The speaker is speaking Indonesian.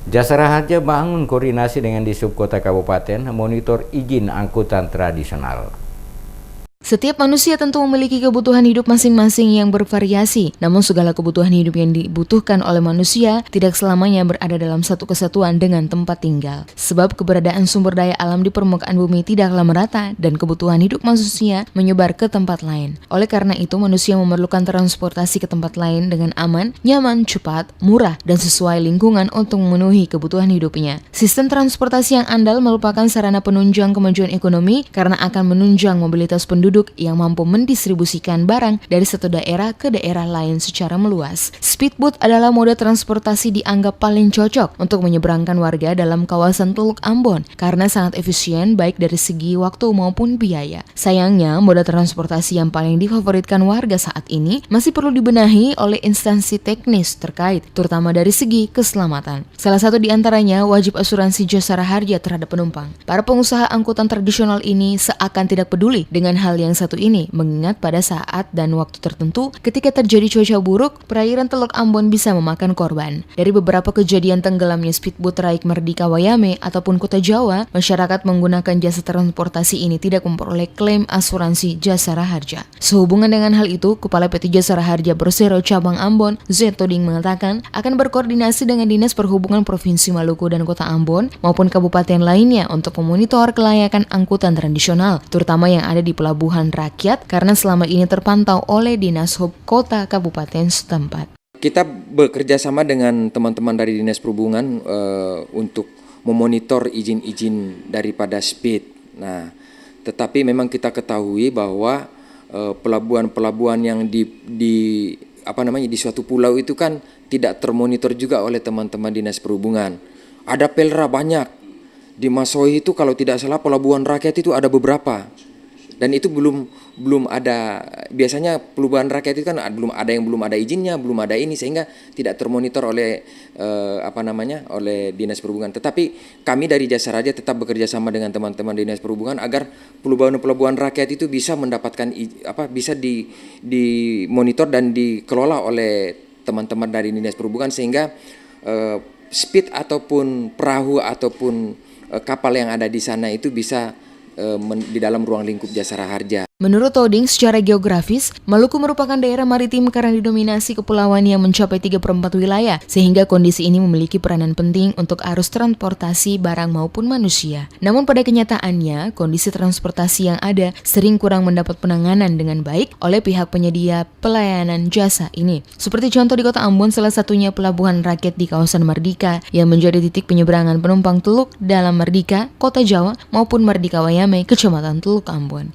Jasara Harja bangun koordinasi dengan Dishub Kota Kabupaten monitor izin angkutan tradisional. Setiap manusia tentu memiliki kebutuhan hidup masing-masing yang bervariasi. Namun segala kebutuhan hidup yang dibutuhkan oleh manusia tidak selamanya berada dalam satu kesatuan dengan tempat tinggal. Sebab keberadaan sumber daya alam di permukaan bumi tidaklah merata dan kebutuhan hidup manusia menyebar ke tempat lain. Oleh karena itu manusia memerlukan transportasi ke tempat lain dengan aman, nyaman, cepat, murah, dan sesuai lingkungan untuk memenuhi kebutuhan hidupnya. Sistem transportasi yang andal merupakan sarana penunjang kemajuan ekonomi karena akan menunjang mobilitas penduduk yang mampu mendistribusikan barang dari satu daerah ke daerah lain secara meluas. Speedboat adalah moda transportasi dianggap paling cocok untuk menyeberangkan warga dalam kawasan Teluk Ambon karena sangat efisien baik dari segi waktu maupun biaya. Sayangnya, moda transportasi yang paling difavoritkan warga saat ini masih perlu dibenahi oleh instansi teknis terkait, terutama dari segi keselamatan. Salah satu di antaranya wajib asuransi jasara harja terhadap penumpang. Para pengusaha angkutan tradisional ini seakan tidak peduli dengan hal yang satu ini, mengingat pada saat dan waktu tertentu ketika terjadi cuaca buruk, perairan Teluk Ambon bisa memakan korban. Dari beberapa kejadian tenggelamnya speedboat Raik Merdeka Wayame ataupun Kota Jawa, masyarakat menggunakan jasa transportasi ini tidak memperoleh klaim asuransi jasara harja. Sehubungan dengan hal itu, Kepala PT Jasara Harja Persero Cabang Ambon, Z Toding mengatakan akan berkoordinasi dengan Dinas Perhubungan Provinsi Maluku dan Kota Ambon maupun kabupaten lainnya untuk memonitor kelayakan angkutan tradisional, terutama yang ada di pelabuhan rakyat karena selama ini terpantau oleh Dinas Hub Kota Kabupaten setempat. Kita bekerja sama dengan teman-teman dari Dinas Perhubungan untuk memonitor izin-izin daripada speed. Nah, tetapi memang kita ketahui bahwa pelabuhan-pelabuhan yang di suatu pulau itu kan tidak termonitor juga oleh teman-teman Dinas Perhubungan. Ada pelra banyak. Di Masoi itu kalau tidak salah pelabuhan rakyat itu ada beberapa. Dan itu belum ada, biasanya pelabuhan rakyat itu kan belum ada izinnya, belum ada ini sehingga tidak termonitor oleh oleh Dinas Perhubungan. Tetapi kami dari Jasara Harja tetap bekerja sama dengan teman-teman Dinas Perhubungan agar pelabuhan rakyat itu bisa mendapatkan bisa dimonitor dan dikelola oleh teman-teman dari Dinas Perhubungan sehingga speed ataupun perahu ataupun kapal yang ada di sana itu bisa di dalam ruang lingkup Jasara Harja. Menurut Toding, secara geografis, Maluku merupakan daerah maritim karena didominasi kepulauan yang mencapai 3/4 wilayah, sehingga kondisi ini memiliki peranan penting untuk arus transportasi barang maupun manusia. Namun pada kenyataannya, kondisi transportasi yang ada sering kurang mendapat penanganan dengan baik oleh pihak penyedia pelayanan jasa ini. Seperti contoh di Kota Ambon, salah satunya pelabuhan rakyat di kawasan Merdeka yang menjadi titik penyeberangan penumpang teluk dalam Merdeka, Kota Jawa maupun Merdeka Wayame, Kecamatan Teluk Ambon.